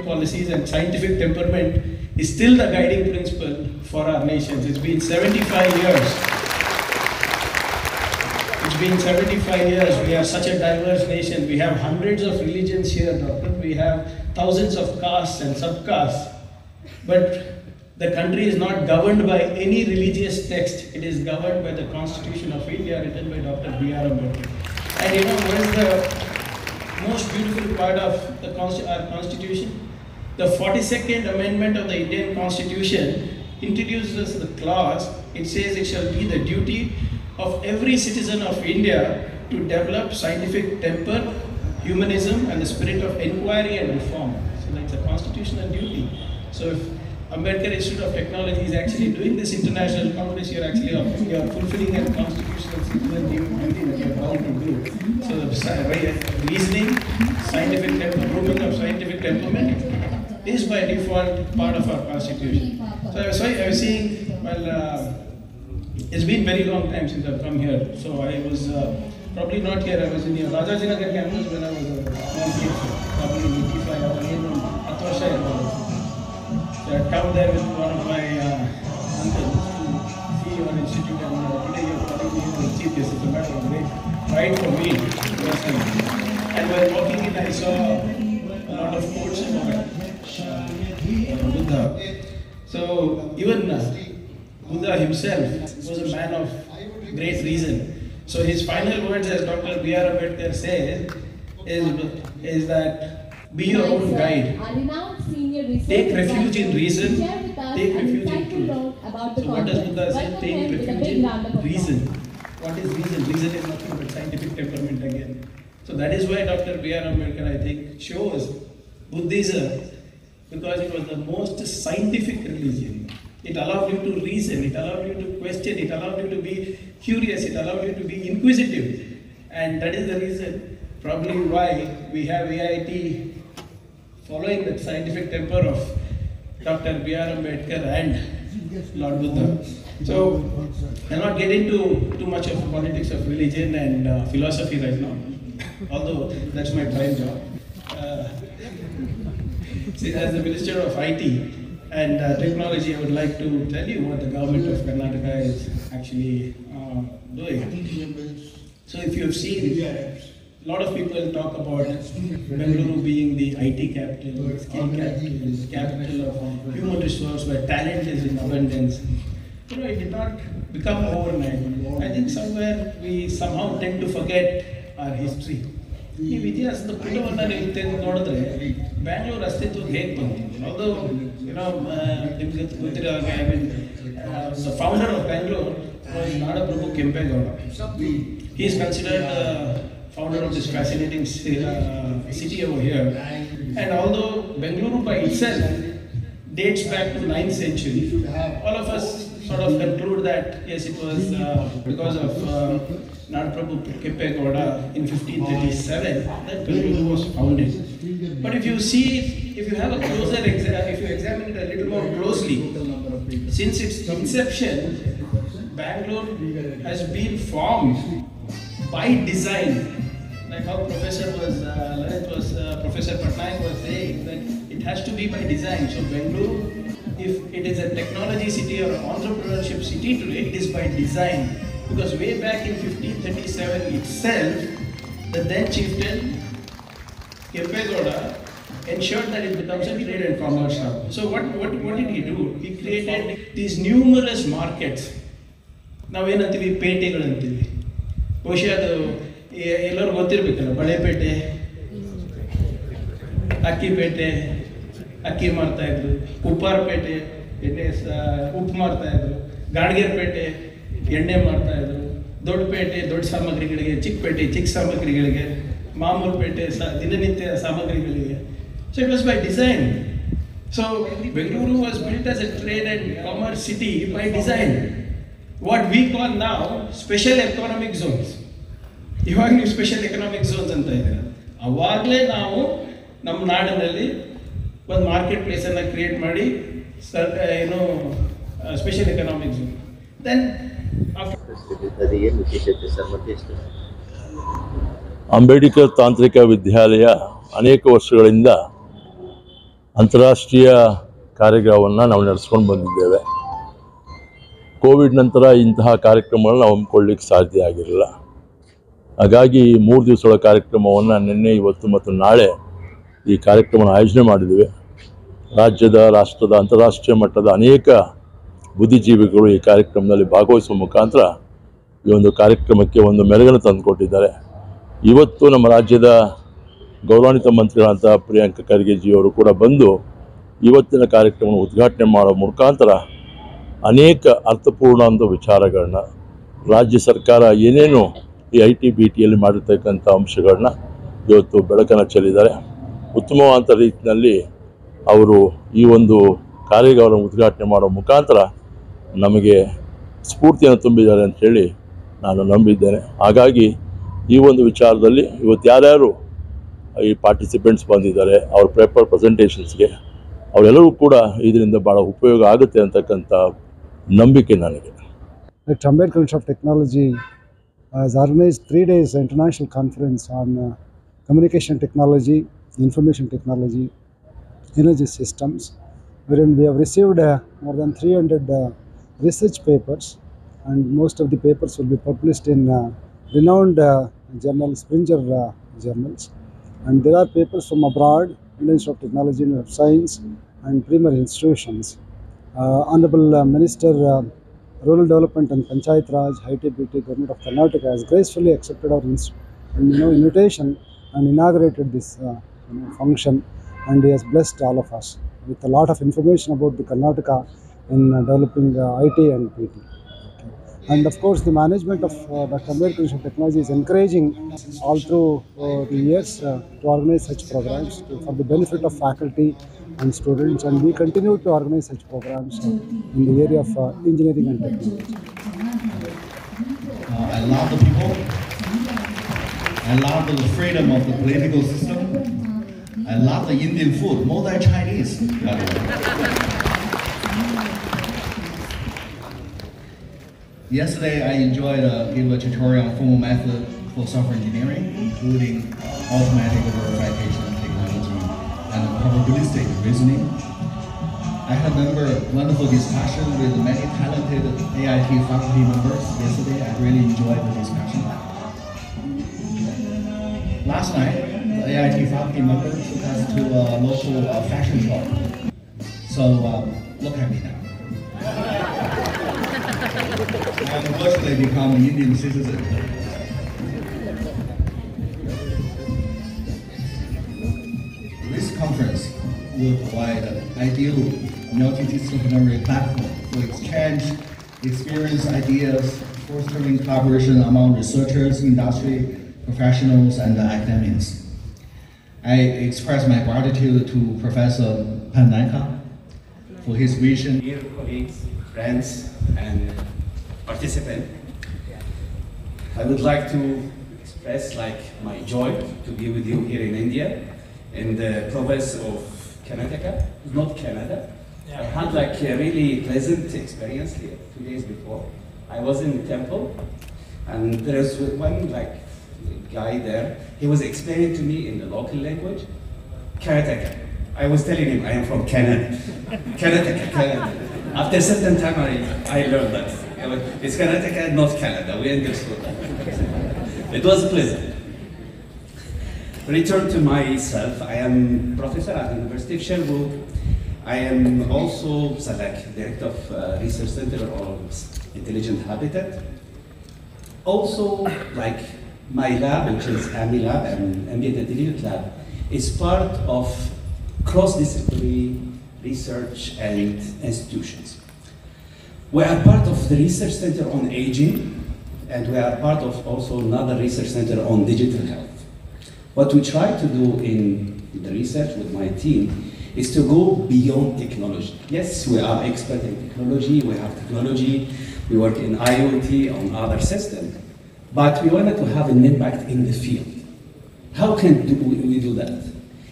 policies and scientific temperament is still the guiding principle for our nations. It's been 75 years. It's been 75 years. We are such a diverse nation. We have hundreds of religions here, Doctor. We have thousands of castes and subcastes. But the country is not governed by any religious text. It is governed by the Constitution of India, written by Dr. B.R. Ambedkar. And you know what is the most beautiful part of our Constitution? The 42nd Amendment of the Indian Constitution introduces the clause. It says it shall be the duty of every citizen of India to develop scientific temper, humanism, and the spirit of inquiry and reform. So that's a constitutional duty. So if Ambedkar Institute of Technology is actually doing this international congress, you're fulfilling a constitutional citizen duty that you're bound to do. So the reasoning, scientific temperament, grooming of scientific temperament is by default part of our constitution. So I was seeing, well, it's been very long time since I've come here. So I was probably not here. I was in your Rajajinagar campus when I was a small kid, probably 85 or 10 years. So I come there with one of my uncles to see your institute, and today you're calling me the chief guest. It's a matter of great pride for me personally. And while walking in, I saw a lot of quotes about Buddha. So even Buddha himself was a man of great reason. So his final words, as Dr. B.R. Ambedkar says, is that be your own guide. Take refuge in reason. Take refuge in truth. So what does Buddha say? Take refuge in reason. What is reason? Reason is nothing but scientific temperament again. So that is why Dr. B.R. Ambedkar, I think, chose Buddhism, because it was the most scientific religion. It allowed you to reason, it allowed you to question, it allowed you to be curious, it allowed you to be inquisitive. And that is the reason, probably why we have AIT following the scientific temper of Dr. B.R. Ambedkar and Lord Buddha. So I'll not get into too much of politics of religion and philosophy right now, although that's my prime job. As the Minister of IT and Technology, I would like to tell you what the government of Karnataka is actually doing. So if you have seen, a lot of people talk about Bengaluru being the IT capital, skill capital, capital of human resource where talent is in abundance. You know, it did not become overnight. I think somewhere we somehow tend to forget our history. ಈ ಇತಿಹಾಸದ ಪುಟವನ್ನು ನೀವು ತೆಗೆದು ನೋಡಿದ್ರೆ ಬ್ಯಾಂಗ್ಳೂರು ಅಸ್ತಿತ್ವಕ್ಕೆ ಹೇಗೆ ಬಂತು? ಅದು ನಿಮ್ಗೆ ಗೊತ್ತಿರೋ ಹಾಗೆ, the founder of Bangalore was Nadaprabhu Kempegowda. He is considered the founder of this fascinating city over here. And although Bengaluru by itself dates back to 9th century, all of us sort of conclude that yes, it was because of Nadaprabhu Kempegowda in 1537 that Bengaluru was founded. But if you have a closer if you examine it a little more closely, since its inception, Bangalore has been formed by design. Like how Professor Patnaik was saying, that it has to be by design. So Bengaluru, if it is a technology city or an entrepreneurship city today, it is by design. Because way back in 1537 itself, the then chieftain Kempegowda ensured that it becomes a trade and commerce hub. So what did he do? He created these numerous markets. ನಾವೇನಂತೀವಿ, ಪೇಟೆಗಳಂತೀವಿ. ಬಹುಶಃ ಅದು ಎಲ್ಲರೂ ಗೊತ್ತಿರಬೇಕಲ್ಲ, ಬಳೆಪೇಟೆ, ಅಕ್ಕಿಪೇಟೆ, ಅಕ್ಕಿ ಮಾರ್ತಾಯಿದ್ರು, ಉಪ್ಪಾರಪೇಟೆ, ಉಪ್ಪು ಮಾರ್ತಾಯಿದ್ರು, ಗಾಡ್ಗೆರ್ಪೇಟೆ, ಎಣ್ಣೆ ಮಾಡ್ತಾಯಿದ್ರು, ದೊಡ್ಡಪೇಟೆ ದೊಡ್ಡ ಸಾಮಗ್ರಿಗಳಿಗೆ, ಚಿಕ್ಕಪೇಟೆ ಚಿಕ್ಕ ಸಾಮಗ್ರಿಗಳಿಗೆ, ಮಾಮೂಲುಪೇಟೆ ದಿನನಿತ್ಯ ಸಾಮಗ್ರಿಗಳಿಗೆ. So it was by design. So Bengaluru was built as a trade and commerce city by design. What we call now special economic zones. ಇವಾಗ ನೀವು ಸ್ಪೆಷಲ್ ಎಕನಾಮಿಕ್ ಝೋನ್ಸ್ ಅಂತ ಇದ್ದೀರ. ಅವಾಗಲೇ ನಾವು ನಮ್ಮ ನಾಡಿನಲ್ಲಿ ಒಂದು ಮಾರ್ಕೆಟ್ ಪ್ಲೇಸನ್ನು ಕ್ರಿಯೇಟ್ ಮಾಡಿ special economic zone. Then Ambedkar ತಾಂತ್ರಿಕ ವಿದ್ಯಾಲಯ ಅನೇಕ ವರ್ಷಗಳಿಂದ ಅಂತಾರಾಷ್ಟ್ರೀಯ ಕಾರ್ಯಕ್ರಮವನ್ನು ನಾವು ನಡೆಸ್ಕೊಂಡು ಬಂದಿದ್ದೇವೆ. ಕೋವಿಡ್ ನಂತರ ಇಂತಹ ಕಾರ್ಯಕ್ರಮಗಳನ್ನ ನಾವು ಹಮ್ಮಿಕೊಳ್ಳಿಕ್ಕೆ ಸಾಧ್ಯ ಆಗಿರಲಿಲ್ಲ. ಹಾಗಾಗಿ 3 ದಿವಸಗಳ ಕಾರ್ಯಕ್ರಮವನ್ನು ನಿನ್ನೆ, ಇವತ್ತು ಮತ್ತು ನಾಳೆ ಈ ಕಾರ್ಯಕ್ರಮವನ್ನು ಆಯೋಜನೆ ಮಾಡಿದ್ದೇವೆ. ರಾಜ್ಯದ, ರಾಷ್ಟ್ರದ, ಅಂತಾರಾಷ್ಟ್ರೀಯ ಮಟ್ಟದ ಅನೇಕ ಬುದ್ಧಿಜೀವಿಗಳು ಈ ಕಾರ್ಯಕ್ರಮದಲ್ಲಿ ಭಾಗವಹಿಸುವ ಮುಖಾಂತರ ಈ ಒಂದು ಕಾರ್ಯಕ್ರಮಕ್ಕೆ ಒಂದು ಮೆರುಗನ್ನು ತಂದುಕೊಟ್ಟಿದ್ದಾರೆ. ಇವತ್ತು ನಮ್ಮ ರಾಜ್ಯದ ಗೌರವಾನ್ವಿತ ಮಂತ್ರಿಗಳಂಥ ಪ್ರಿಯಾಂಕ ಖರ್ಗೆಜಿಯವರು ಕೂಡ ಬಂದು ಇವತ್ತಿನ ಕಾರ್ಯಕ್ರಮವನ್ನು ಉದ್ಘಾಟನೆ ಮಾಡೋ ಮುಖಾಂತರ ಅನೇಕ ಅರ್ಥಪೂರ್ಣ ವಿಚಾರಗಳನ್ನ, ರಾಜ್ಯ ಸರ್ಕಾರ ಏನೇನು ಈ IT-BTಯಲ್ಲಿ ಮಾಡಿರ್ತಕ್ಕಂಥ ಅಂಶಗಳನ್ನ ಇವತ್ತು ಬೆಳಕನ್ನು ಚೆಲ್ಲಿದ್ದಾರೆ. ಉತ್ತಮವಾದ ರೀತಿಯಲ್ಲಿ ಅವರು ಈ ಒಂದು ಕಾರ್ಯಗಳನ್ನು ಉದ್ಘಾಟನೆ ಮಾಡೋ ಮುಖಾಂತರ ನಮಗೆ ಸ್ಫೂರ್ತಿಯನ್ನು ತುಂಬಿದ್ದಾರೆ ಅಂಥೇಳಿ ನಾನು ನಂಬಿದ್ದೇನೆ. ಹಾಗಾಗಿ ಈ ಒಂದು ವಿಚಾರದಲ್ಲಿ ಇವತ್ತು ಯಾರ್ಯಾರು ಈ ಪಾರ್ಟಿಸಿಪೆಂಟ್ಸ್ ಬಂದಿದ್ದಾರೆ, ಅವ್ರ ಪೇಪರ್ ಪ್ರೆಸೆಂಟೇಷನ್ಸ್ಗೆ ಅವರೆಲ್ಲರೂ ಕೂಡ ಇದರಿಂದ ಭಾಳ ಉಪಯೋಗ ಆಗುತ್ತೆ ಅಂತಕ್ಕಂಥ ನಂಬಿಕೆ ನನಗೆ. Ambedkar Institute of Technology has organized 3 days international conference on communication technology, information technology, energy systems, wherein we have received more than 300 research papers, and most of the papers will be published in renowned journals, Springer journals, and there are papers from abroad, Indian Institute of Technology, of Science, and premier institutions. Honorable Minister Rural Development and Panchayat Raj, IT-BT, Government of Karnataka has gracefully accepted our invitation and inaugurated this function, and he has blessed all of us with a lot of information about the Karnataka in developing IT and BT. And of course, the management of Dr. Ambedkar Institute of Technology is encouraging all through the years to organize such programs for the benefit of faculty and students, and we continue to organize such programs in the area of engineering and technology. I love the people. I love the freedom of the political system. I love the Indian food more than Chinese. Yesterday, I enjoyed gave a tutorial on formal method for software engineering, including automatic verification technology and probabilistic reasoning. I had a wonderful discussion with many talented AIT faculty members yesterday. I really enjoyed the discussion. Last night, the AIT faculty members took us to a local fashion show. So look at me now. I have unfortunately become an Indian citizen. This conference will provide an ideal multidisciplinary platform for exchange, experience, ideas, fostering collaboration among researchers, industry, professionals, and academics. I express my gratitude to Professor KARNATAKA for his vision. Dear colleagues, friends, and participants, I would like to express my joy to be with you here in India, in the province of Karnataka, not Canada. I had a really pleasant experience here 2 days before. I was in the temple, and there was one guy there. He was explaining to me in the local language, Karnataka. I was telling him I am from Canada. Karnataka, Canada. After a certain time, I learned that it's Karnataka, not Canada. We understood that. It was pleasant. Return to myself. I am professor at the University of Sherbrooke. I am also director of Research Center on Intelligent Habitat. Also, my lab, which is AMI Lab and Ambient Intelligence Lab, is part of cross-disciplinary research and institutions. We are part of the Research Center on Aging, and we are part of also another research center on digital health. What we try to do in the research with my team is to go beyond technology. Yes, we are expert in technology, we have technology, we work in IoT, on other systems, but we wanted to have an impact in the field. How can we do that?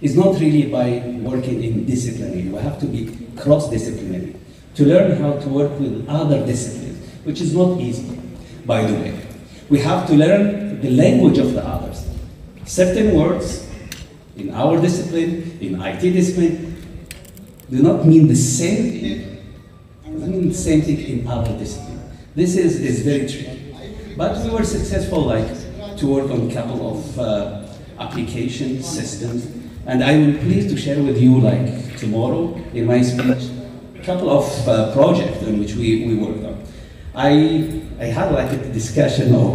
It's not really by working in disciplinary, we have to be cross-disciplinary, to learn how to work with other disciplines, which is not easy, by the way. We have to learn the language of the others. Certain words in our discipline, in IT discipline, do not mean the same thing. It doesn't mean the same thing in other discipline. This is very tricky. But we were successful, like, to work on a couple of application systems, and I will be pleased to share with you, like, tomorrow in my speech, a couple of projects in which we worked on. I had like a discussion of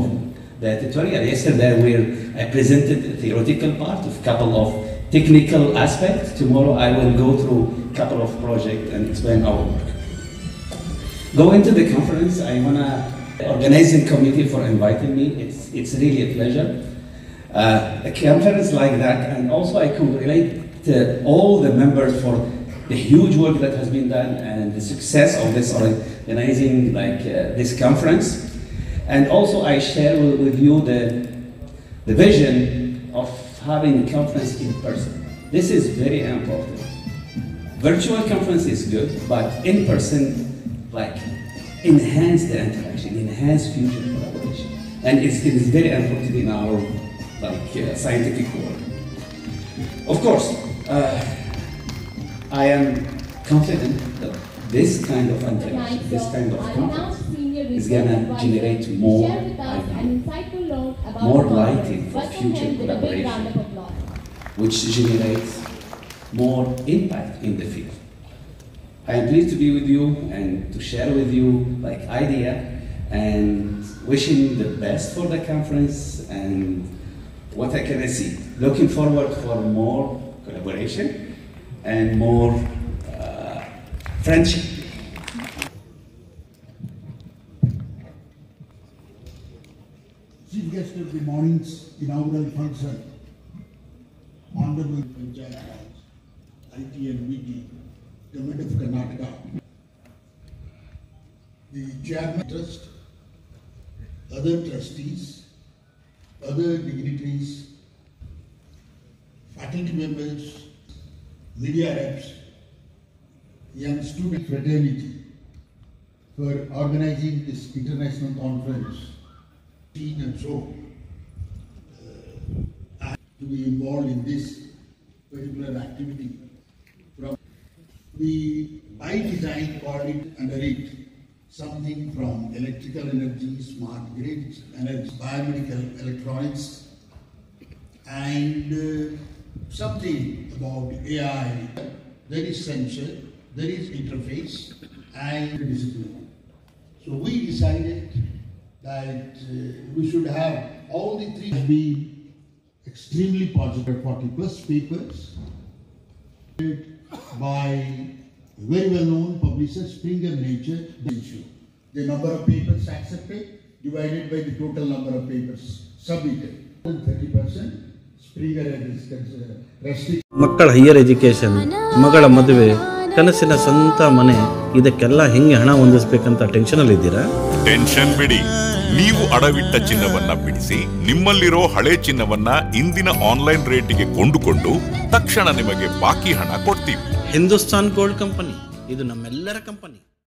the tutorial yesterday where I presented the theoretical part of a couple of technical aspects. Tomorrow I will go through a couple of projects and explain our work. Going to the conference, I want to organizing committee for inviting me. It's really a pleasure. A conference like that, and also I congratulate all the members for the huge work that has been done and the success of this organizing this conference. And also I share with you the vision of having a conference in person. This is very important. Virtual conference is good, but in person, like, enhance the interaction, enhance future collaboration. And it is very important in our scientific work. Of course, I am confident that this kind of interaction, this kind of conference is going to generate more lighting for future collaboration, which generates more impact in the field. I am pleased to be with you and to share with you like idea and wishing the best for the conference and what I can see. Looking forward for more collaboration and more friendship. Chief guest of the morning's inaugural function, Honorable IT and VT, Government of Karnataka, the Chairman Trust, other trustees, other dignitaries, faculty members, media reps, young student fraternity for organizing this international conference, and so to be involved in this particular activity. We, by design, call it under it something from electrical energy, smart grid energy, biomedical electronics, and something about AI. There is sensor, there is interface, and discipline. So we decided that we should have all the three be extremely positive. 40 plus papers by very well-known publisher Springer Nature. The number of papers accepted divided by the total number of papers submitted. 30% Springer is restricted. ಮಕ್ಕಳ higher education, ಮಗಳ ಮದುವೆ, ಕನಸಿನ ಸ್ವಂತ ಮನೆ, ಇದಕ್ಕೆಲ್ಲ ಹೆಂಗೆ ಹಣ ಹೊಂದಿಸಬೇಕಂತ ಟೆನ್ಷನಲ್ಲಿ ಇದ್ದೀರಾ? ಟೆನ್ಷನ್ ಬಿಡಿ. ನೀವು ಅಡವಿಟ್ಟ ಚಿನ್ನವನ್ನ ಬಿಡಿಸಿ ನಿಮ್ಮಲ್ಲಿರೋ ಹಳೆ ಚಿನ್ನವನ್ನ ಇಂದಿನ ಆನ್ಲೈನ್ ರೇಟಿಗೆ ಕೊಂಡುಕೊಂಡು ತಕ್ಷಣ ನಿಮಗೆ ಬಾಕಿ ಹಣ ಕೊಡ್ತೀವಿ. ಹಿಂದೂಸ್ತಾನ್ ಗೋಲ್ಡ್ ಕಂಪನಿ, ಇದು ನಮ್ಮೆಲ್ಲರ ಕಂಪನಿ.